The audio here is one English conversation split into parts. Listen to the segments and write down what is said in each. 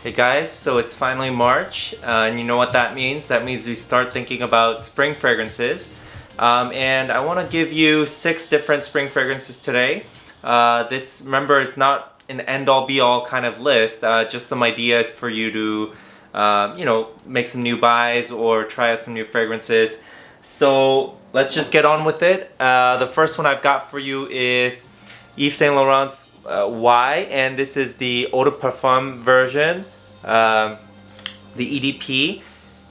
Hey guys, so it's finally March, and you know what that means? That means we start thinking about spring fragrances. And I want to give you 6 different spring fragrances today. This, remember, it's not an end-all be-all kind of list, just some ideas for you to, make some new buys or try out some new fragrances. So let's just get on with it. The first one I've got for you is Yves Saint Laurent's Y, and this is the Eau de Parfum version, the EDP.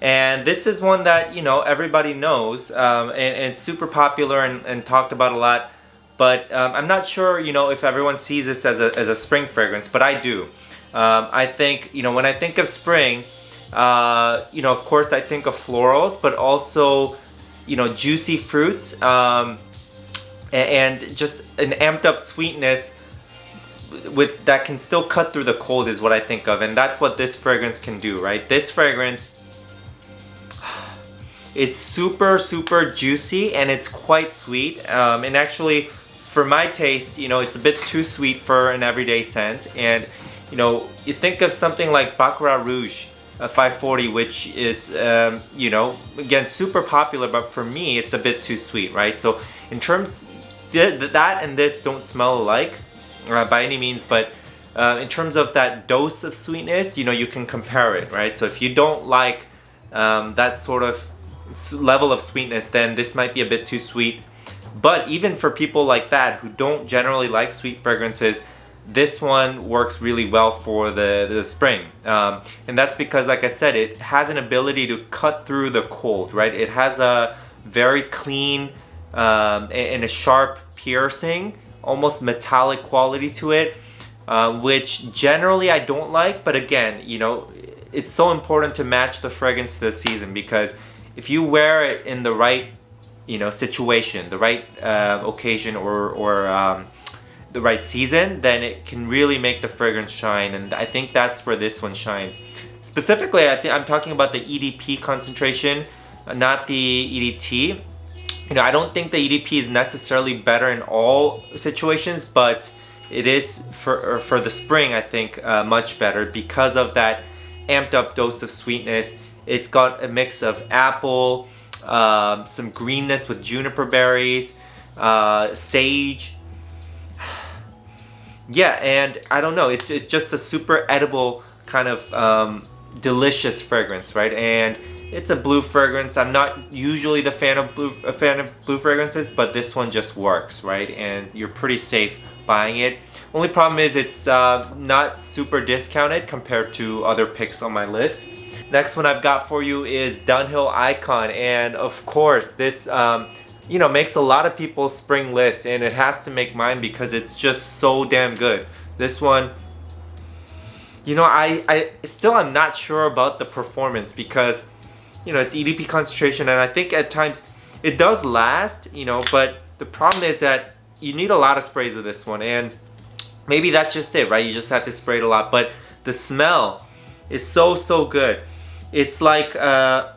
And this is one that, everybody knows, and it's super popular and talked about a lot. But I'm not sure, if everyone sees this as a spring fragrance, but I do. I think, when I think of spring, of course I think of florals, but also, juicy fruits, and just an amped up sweetness that can still cut through the cold is what I think of. And that's what this fragrance can do, right? This fragrance, it's super juicy and it's quite sweet, and actually for my taste, it's a bit too sweet for an everyday scent. And you think of something like Baccarat Rouge 540, which is again super popular, but for me it's a bit too sweet, right? So in terms that and this don't smell alike by any means, but in terms of that dose of sweetness, you can compare it, right? So if you don't like that sort of level of sweetness, then this might be a bit too sweet. But even for people like that who don't generally like sweet fragrances, this one works really well for the spring. And that's because, like I said, it has an ability to cut through the cold, right? It has a very clean and a sharp, piercing, almost metallic quality to it, which generally I don't like. But again, it's so important to match the fragrance to the season, because if you wear it in the right situation, the right occasion, or the right season, then it can really make the fragrance shine. And I think that's where this one shines. Specifically, I'm talking about the EDP concentration, not the EDT. I don't think the EDP is necessarily better in all situations, but it is for the spring, I think, much better because of that amped up dose of sweetness. It's got a mix of apple, some greenness with juniper berries, sage. Yeah, and I don't know, it's just a super edible kind of delicious fragrance, right? And it's a blue fragrance. I'm not usually a fan of blue fragrances, but this one just works, right? And you're pretty safe buying it. Only problem is it's not super discounted compared to other picks on my list. Next one I've got for you is Dunhill Icon, and of course this makes a lot of people's spring lists, and it has to make mine because it's just so damn good. This one, I still am not sure about the performance, because it's EDP concentration, and I think at times it does last, but the problem is that you need a lot of sprays of this one, and maybe that's just it, right? You just have to spray it a lot. But the smell is so good. It's like a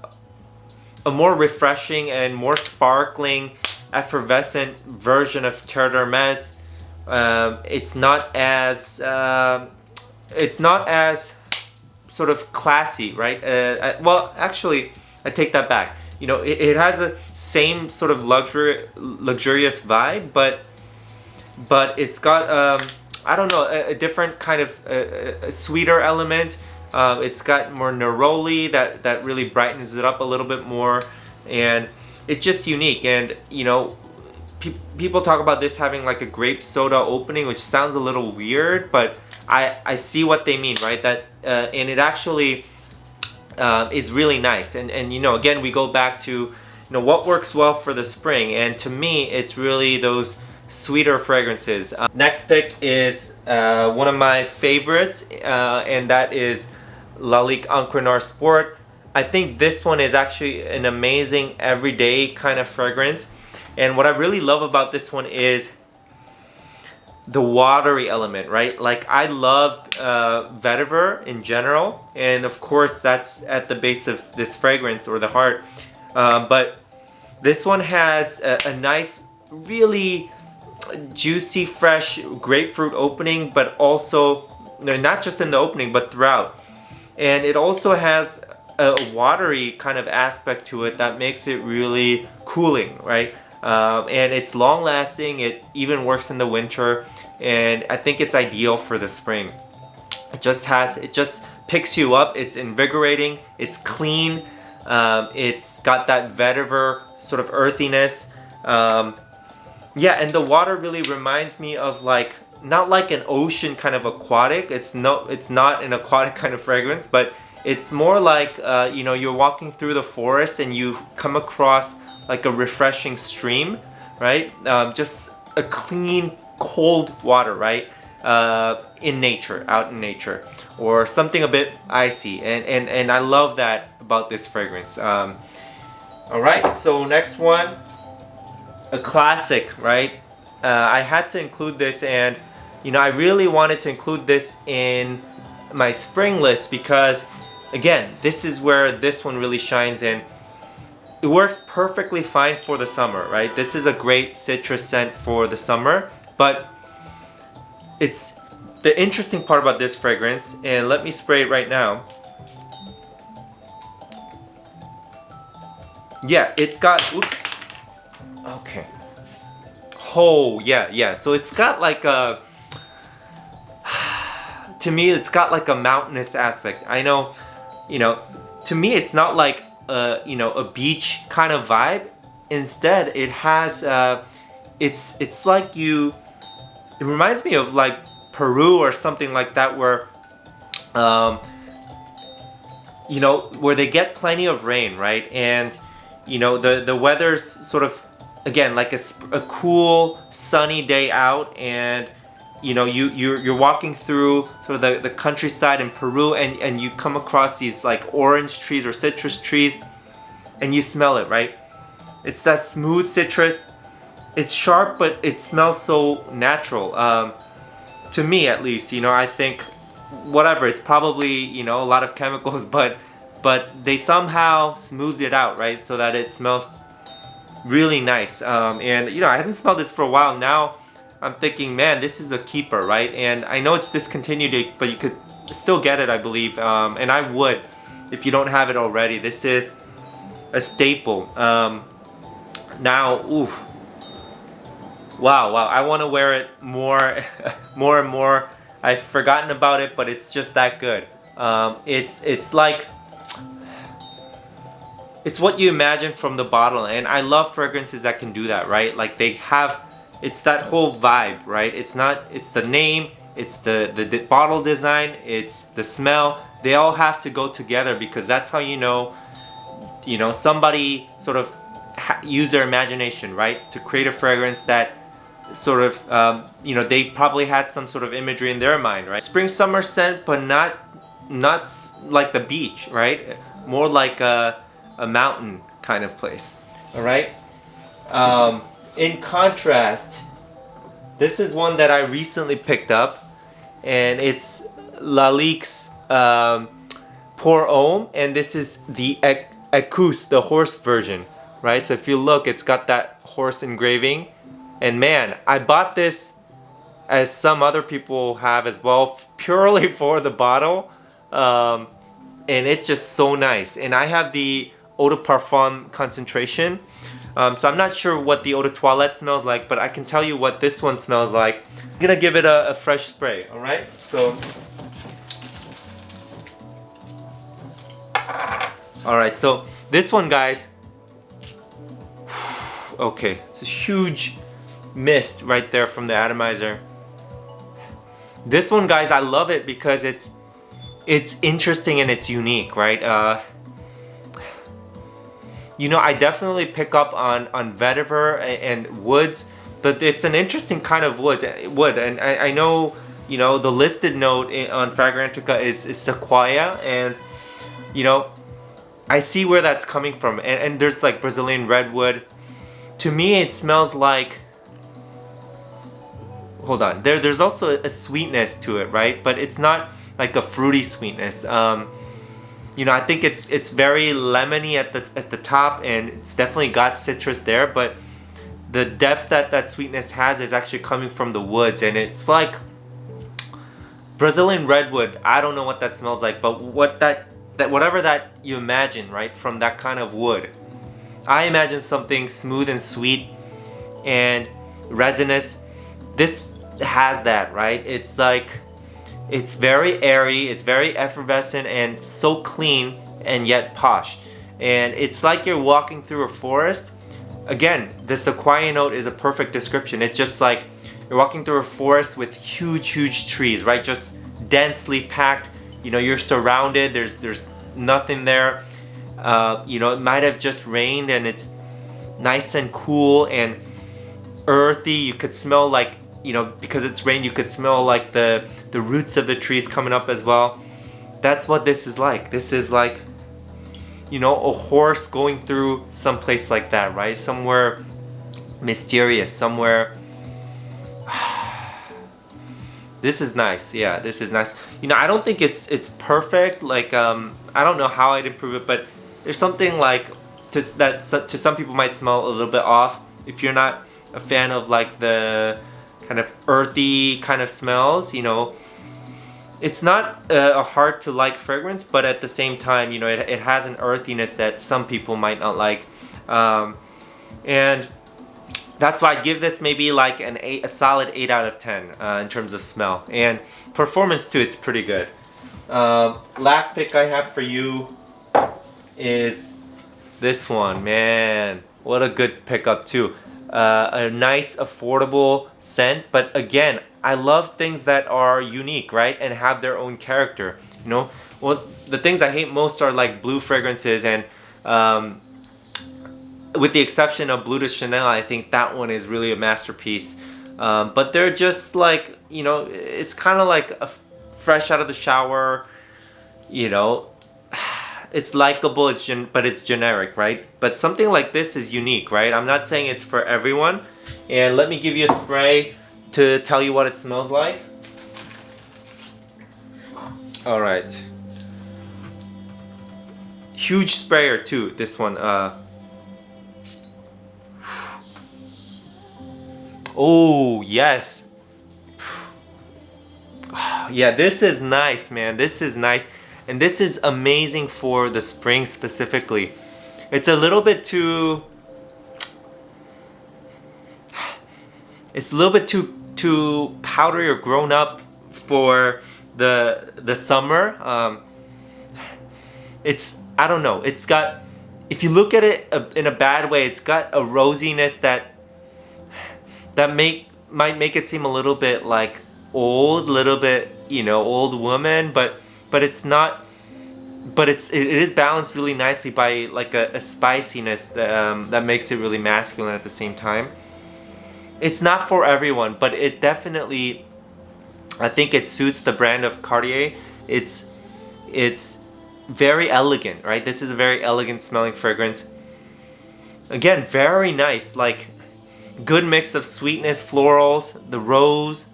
more refreshing and more sparkling, effervescent version of Terre d'Hermès. It's not as sort of classy, right? Well, actually, I take that back. It has a same sort of luxurious vibe, but it's got I don't know, a different kind of a sweeter element. It's got more neroli that really brightens it up a little bit more, and it's just unique. And people talk about this having like a grape soda opening, which sounds a little weird, but I see what they mean, right? That and it actually is really nice. And again, we go back to what works well for the spring, and to me it's really those sweeter fragrances. Next pick is one of my favorites, and that is Lalique Encre Sport. I think this one is actually an amazing everyday kind of fragrance, and what I really love about this one is the watery element, right? Like, I love vetiver in general, and of course that's at the base of this fragrance, or the heart, but this one has a nice, really juicy, fresh grapefruit opening, but also not just in the opening, but throughout. and it also has a watery kind of aspect to it that makes it really cooling, right? And it's long lasting. It even works in the winter, and I think it's ideal for the spring. It just picks you up. It's invigorating. It's clean. It's got that vetiver sort of earthiness. Yeah, and the water really reminds me of like, not like an ocean kind of aquatic. It's not an aquatic kind of fragrance, but it's more like you know, you're walking through the forest and you come across like a refreshing stream, right? Just a clean, cold water, right? In nature, out in nature, or something a bit icy, and I love that about this fragrance. All right, so next one, a classic, right? I had to include this, and you know, I really wanted to include this in my spring list because, again, this is where this one really shines in. It works perfectly fine for the summer, right? This is a great citrus scent for the summer, but it's the interesting part about this fragrance, and let me spray it right now. Yeah, it's got, oops. Okay. Oh, yeah. So it's got like a, to me, it's got like a mountainous aspect. I know, you know, to me, it's not like you know, a beach kind of vibe. Instead, it has it's like it reminds me of like Peru or something like that, where you know, where they get plenty of rain, right? And you know, the weather's sort of, again, like a cool sunny day out, and you know, you're walking through sort of the countryside in Peru, and you come across these like orange trees or citrus trees, and you smell it, right? It's that smooth citrus. It's sharp, but it smells so natural. To me, at least, you know, I think, whatever, it's probably, you know, a lot of chemicals, but they somehow smoothed it out, right? So that it smells really nice. And you know, I hadn't smelled this for a while. Now I'm thinking, man, this is a keeper, right? And I know it's discontinued, but you could still get it, I believe. And I would, if you don't have it already. This is a staple. Now, oof. Wow, I want to wear it more, more and more. I've forgotten about it, but it's just that good. It's like, it's what you imagine from the bottle, and I love fragrances that can do that, right? Like they have, it's that whole vibe, right? It's the name, it's the bottle design, it's the smell. They all have to go together, because that's how you know, somebody sort of use their imagination, right, to create a fragrance that sort of, you know, they probably had some sort of imagery in their mind, right? Spring summer scent, but not like the beach, right? More like a mountain kind of place. All right. In contrast, this is one that I recently picked up, and it's Lalique's Pour Homme, and this is the Écosse, the horse version, right? So if you look, it's got that horse engraving, and man, I bought this, as some other people have as well, purely for the bottle, and it's just so nice. And I have the Eau de Parfum concentration, so I'm not sure what the Eau de Toilette smells like, but I can tell you what this one smells like. I'm gonna give it a fresh spray, all right? So, all right, so this one, guys, okay, it's a huge mist right there from the atomizer. This one, guys, I love it because it's interesting and it's unique, right? You know, I definitely pick up on vetiver and woods, but it's an interesting kind of wood. And I know, you know, the listed note on Fragrantica is sequoia, and you know, I see where that's coming from. And there's like Brazilian redwood. To me, it smells like, hold on, there's also a sweetness to it, right? But it's not like a fruity sweetness. You know, I think it's very lemony at the top, and it's definitely got citrus there, but the depth that sweetness has is actually coming from the woods, and it's like, Brazilian redwood, I don't know what that smells like, but whatever that you imagine, right, from that kind of wood, I imagine something smooth and sweet and resinous. This has that, right? It's like, it's very airy, it's very effervescent and so clean and yet posh. And it's like you're walking through a forest. Again, the sequoia note is a perfect description. It's just like you're walking through a forest with huge trees, right? Just densely packed. You know, you're surrounded. There's nothing there. You know, it might have just rained and it's nice and cool and earthy. You could smell like, you know, because it's rain, you could smell like the roots of the trees coming up as well. That's what this is like. This is like, you know, a horse going through some place like that, right? Somewhere mysterious, somewhere. This is nice. Yeah, this is nice. You know, I don't think it's perfect. Like, I don't know how I'd improve it, but there's something like to some people might smell a little bit off. If you're not a fan of like the kind of earthy kind of smells, you know, it's not a hard to like fragrance, but at the same time, you know, it has an earthiness that some people might not like, and that's why I give this maybe like a solid 8 out of 10 in terms of smell and performance too. It's pretty good. Last pick I have for you is this one. Man, what a good pickup too. A nice affordable scent, but again, I love things that are unique, right, and have their own character. You know, well, the things I hate most are like blue fragrances, and with the exception of Bleu de Chanel, I think that one is really a masterpiece. But they're just like, you know, it's kind of like a fresh out of the shower. You know, it's likable, but it's generic, right? But something like this is unique, right? I'm not saying it's for everyone. And let me give you a spray to tell you what it smells like. All right. Huge sprayer too, this one. Oh, yes. Yeah, this is nice, man. This is nice. And this is amazing for the spring specifically. It's a little bit too... It's a little bit too powdery or grown up for the summer. It's, I don't know. It's got, if you look at it in a bad way, it's got a rosiness that might make it seem a little bit like old, little bit, you know, old woman, but it's not. But it is balanced really nicely by like a spiciness that makes it really masculine at the same time. It's not for everyone, but it definitely, I think it suits the brand of Cartier. It's very elegant, right? This is a very elegant smelling fragrance. Again, very nice, like good mix of sweetness, florals, the rose,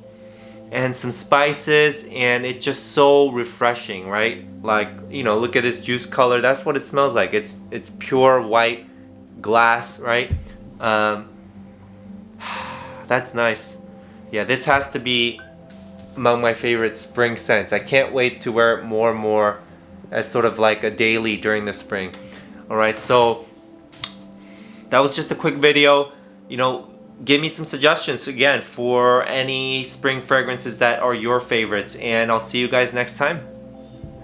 and some spices, and it's just so refreshing, right? Like, you know, look at this juice color. That's what it smells like. It's pure white glass, right? That's nice. Yeah, this has to be among my favorite spring scents. I can't wait to wear it more and more as sort of like a daily during the spring. All right, so that was just a quick video. You know, give me some suggestions again for any spring fragrances that are your favorites, and I'll see you guys next time.